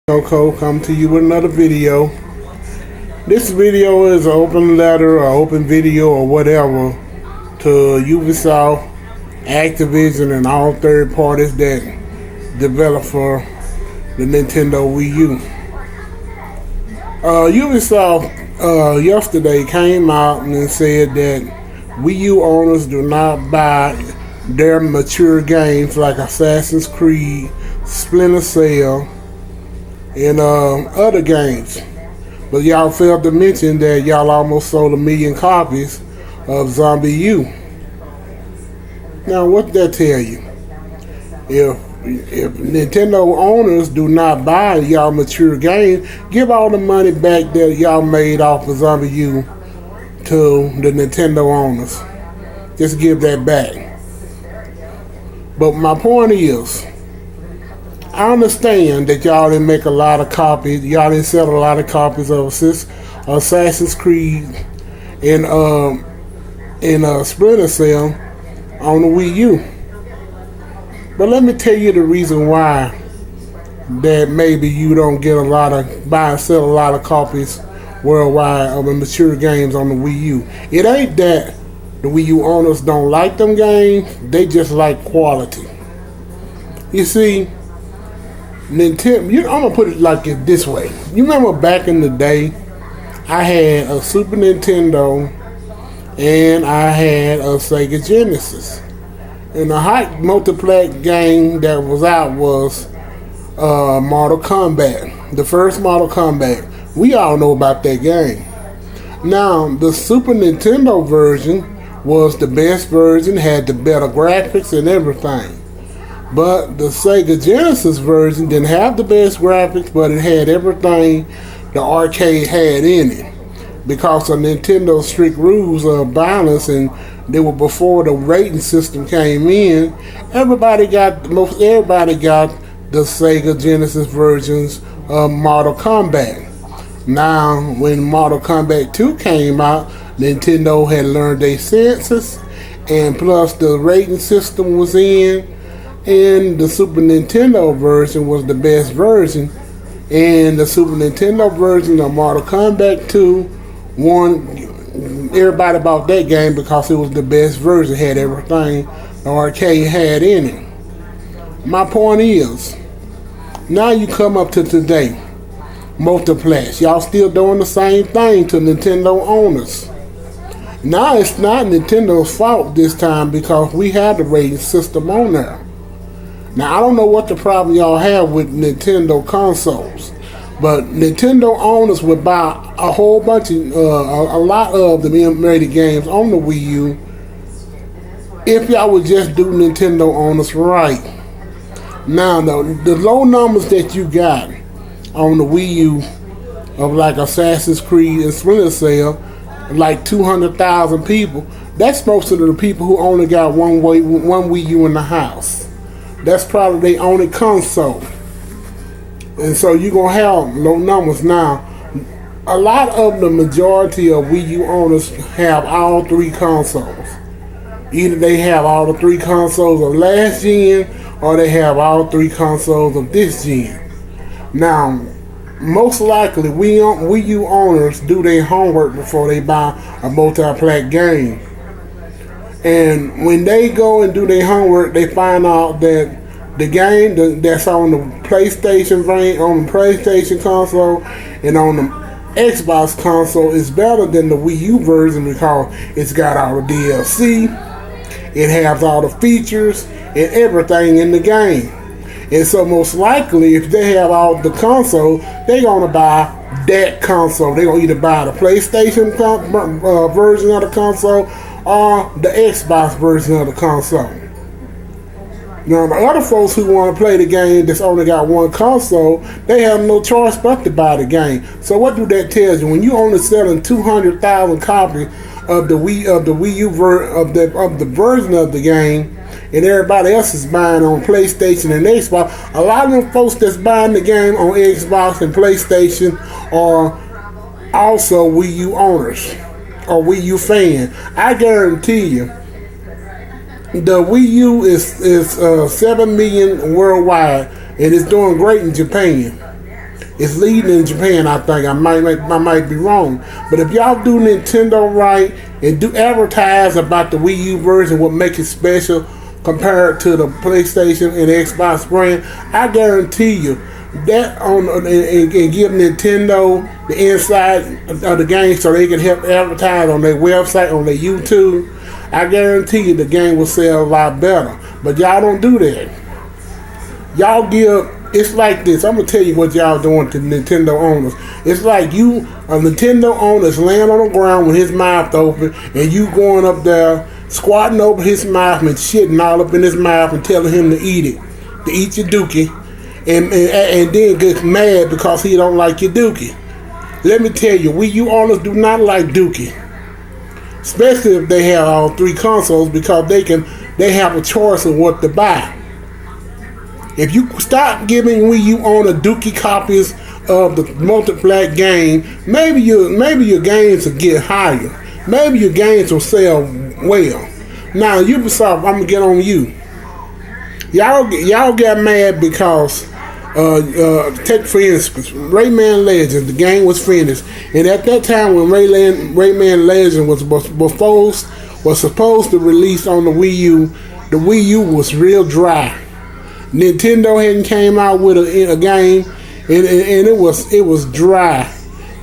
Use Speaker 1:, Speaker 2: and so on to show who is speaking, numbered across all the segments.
Speaker 1: Coco come to you with another video. This video is an open letter or open video or whatever to Ubisoft, Activision, and all third parties that develop for the Nintendo Wii U. Ubisoft yesterday came out and said that Wii U owners do not buy their mature games like Assassin's Creed, Splinter Cell, and other games. But y'all failed to mention that y'all almost sold 1 million copies of Zombie U. Now, what that tell you? If Nintendo owners do not buy y'all mature games, give all the money back that y'all made off of Zombie U to the Nintendo owners. Just give that back. But my point is, I understand that y'all didn't make a lot of copies. Y'all didn't sell a lot of copies of Assassin's Creed and Splinter Cell on the Wii U. But let me tell you the reason why that maybe you don't get sell a lot of copies worldwide of the mature games on the Wii U. It ain't that the Wii U owners don't like them games. They just like quality. You see, Nintendo, I'm gonna put it like it this way. You remember back in the day, I had a Super Nintendo and I had a Sega Genesis. And the hot multiplayer game that was out was Mortal Kombat. The first Mortal Kombat. We all know about that game. Now, the Super Nintendo version was the best version, had the better graphics and everything. But the Sega Genesis version didn't have the best graphics, but it had everything the arcade had in it. Because of Nintendo's strict rules of violence, and they were before the rating system came in, everybody got the Sega Genesis versions of Mortal Kombat. Now, when Mortal Kombat 2 came out, Nintendo had learned their senses, and plus the rating system was in, and the Super Nintendo version was the best version, and the Super Nintendo version of Mortal Kombat 2 won. Everybody bought that game because it was the best version, had everything the arcade had in it. My point is, now you come up to today, Multiplex, y'all still doing the same thing to Nintendo owners. Now it's not Nintendo's fault this time because we had the rating system on there. Now I don't know what the problem y'all have with Nintendo consoles, but Nintendo owners would buy a whole bunch of, a lot of the emulated games on the Wii U if y'all would just do Nintendo owners right. Now the low numbers that you got on the Wii U of like Assassin's Creed and Splinter Cell, like 200,000 people, that's most of the people who only got one Wii U in the house. That's probably their only console. And so you're going to have low numbers. Now, a lot of the majority of Wii U owners have all three consoles. Either they have all the three consoles of last gen, or they have all three consoles of this gen. Now, most likely, Wii U owners do their homework before they buy a multiplayer game. And when they go and do their homework, they find out that the game that's on the PlayStation console and on the Xbox console is better than the Wii U version because it's got all the DLC, it has all the features and everything in the game. And so most likely, if they have all the console, they're going to buy that console. They're going to either buy the PlayStation version of the console or the Xbox version of the console. Now, the other folks who want to play the game that's only got one console, they have no choice but to buy the game. So what do that tell you? When you only selling 200,000 copies of the Wii U of the version of the game, and everybody else is buying on PlayStation and Xbox, a lot of them folks that's buying the game on Xbox and PlayStation are also Wii U owners or Wii U fans. I guarantee you, the Wii U is 7 million worldwide, and it's doing great in Japan. It's leading in Japan, I think. I might be wrong. But if y'all do Nintendo right and do advertise about the Wii U version, what makes it special compared to the PlayStation and Xbox brand, I guarantee you that and give Nintendo the inside of the game so they can help advertise on their website, on their YouTube. I guarantee you the game will sell a lot better. But y'all don't do that. Y'all it's like this. I'm going to tell you what y'all doing to Nintendo owners. It's like a Nintendo owner's laying on the ground with his mouth open and you going up there squatting over his mouth and shitting all up in his mouth and telling him to eat it, to eat your dookie, and then get mad because he don't like your dookie. Let me tell you, Wii U owners do not like dookie, especially if they have all three consoles, because they have a choice of what to buy. If you stop giving Wii U owner dookie copies of the multiplayer game, maybe your games will get higher. Maybe your games will sell well. Now Ubisoft, I'm gonna get on you. Y'all got mad because take for instance, Rayman Legends. The game was finished, and at that time when Rayman Legends was supposed to release on the Wii U was real dry. Nintendo hadn't came out with a game, and it was dry.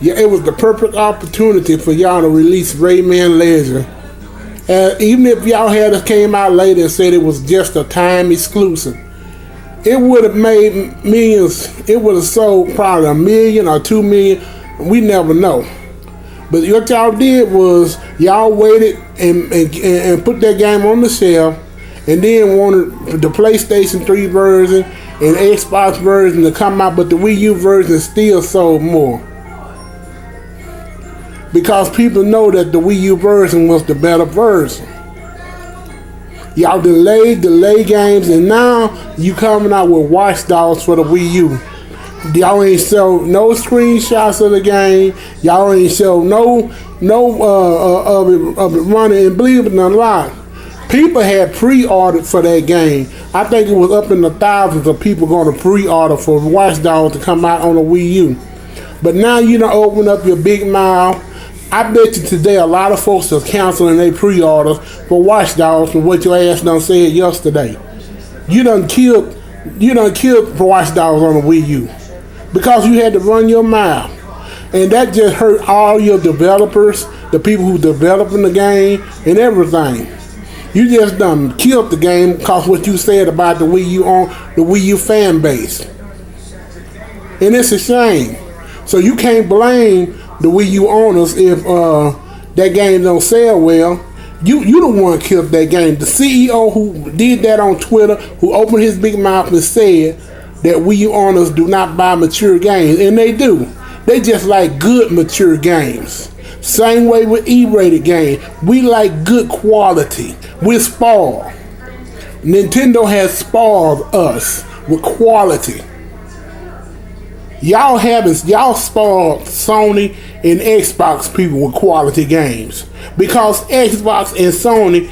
Speaker 1: Yeah, it was the perfect opportunity for y'all to release Rayman Legends. Even if y'all had came out later and said it was just a time exclusive, it would have made millions. It would have sold probably 1 million or 2 million. We never know. But what y'all did was y'all waited and put that game on the shelf, and then wanted the PlayStation 3 version and Xbox version to come out, but the Wii U version still sold more. Because people know that the Wii U version was the better version. Y'all delayed games, and now you coming out with Watch Dogs for the Wii U. Y'all ain't show no screenshots of the game. Y'all ain't show no of it running. And believe it or not, people had pre-ordered for that game. I think it was up in the thousands of people going to pre-order for Watch Dogs to come out on the Wii U. But now you done open up your big mouth. I bet you today a lot of folks are canceling their pre-orders for Watch Dogs from what your ass done said yesterday. You done killed Watch Dogs on the Wii U because you had to run your mouth. And that just hurt all your developers, the people who developing the game and everything. You just done killed the game because what you said about the Wii U on the Wii U fan base. And it's a shame. So you can't blame the Wii U owners if that game don't sell well. You the one killed that game. The CEO who did that on Twitter, who opened his big mouth and said that Wii U owners do not buy mature games, and they do. They just like good mature games. Same way with E-rated games. We like good quality. We're spoiled. Nintendo has spoiled us with quality. Y'all spoiled Sony and Xbox people with quality games. Because Xbox and Sony,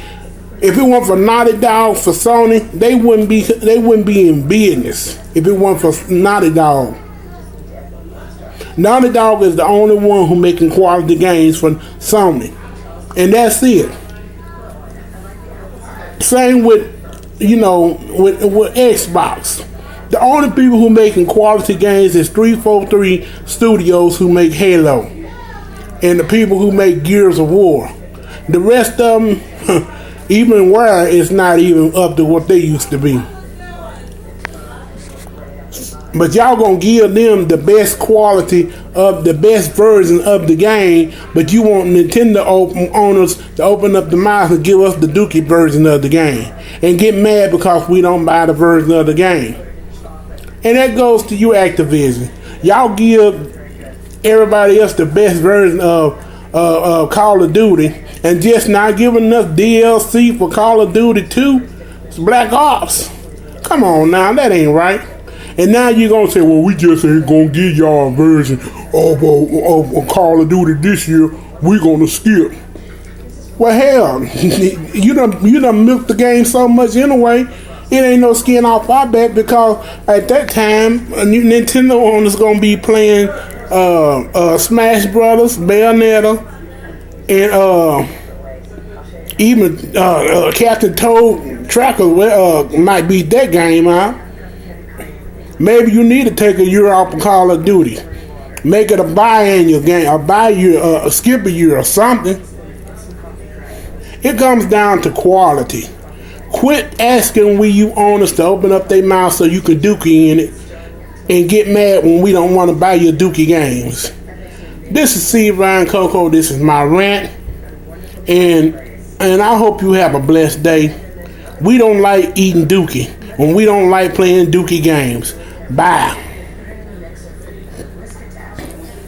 Speaker 1: if it weren't for Naughty Dog for Sony, they wouldn't be in business if it weren't for Naughty Dog. Naughty Dog is the only one who making quality games for Sony. And that's it. Same with Xbox. The only people who making quality games is 343 Studios who make Halo, and the people who make Gears of War. The rest of them, even Rare, is not even up to what they used to be. But y'all gonna give them the best quality of the best version of the game, but you want Nintendo owners to open up the mouth and give us the dookie version of the game and get mad because we don't buy the version of the game. And that goes to you, Activision. Y'all give everybody else the best version of Call of Duty and just not giving us DLC for Call of Duty 2. It's Black Ops. Come on now, that ain't right. And now you're going to say, well, we just ain't going to give y'all a version of Call of Duty this year. We're going to skip. Well, hell, you done milked the game so much anyway. It ain't no skin off our back because at that time, a new Nintendo owners gonna be playing Smash Brothers, Bayonetta, and even Captain Toad Tracker might beat that game out. Maybe you need to take a year off of Call of Duty. Make it a biannual game, a bi-year, skip a year or something. It comes down to quality. Quit asking Wii U owners to open up their mouth so you can dookie in it and get mad when we don't want to buy your dookie games. This is Steve Ryan Coco. This is my rant. And I hope you have a blessed day. We don't like eating dookie. And we don't like playing dookie games. Bye.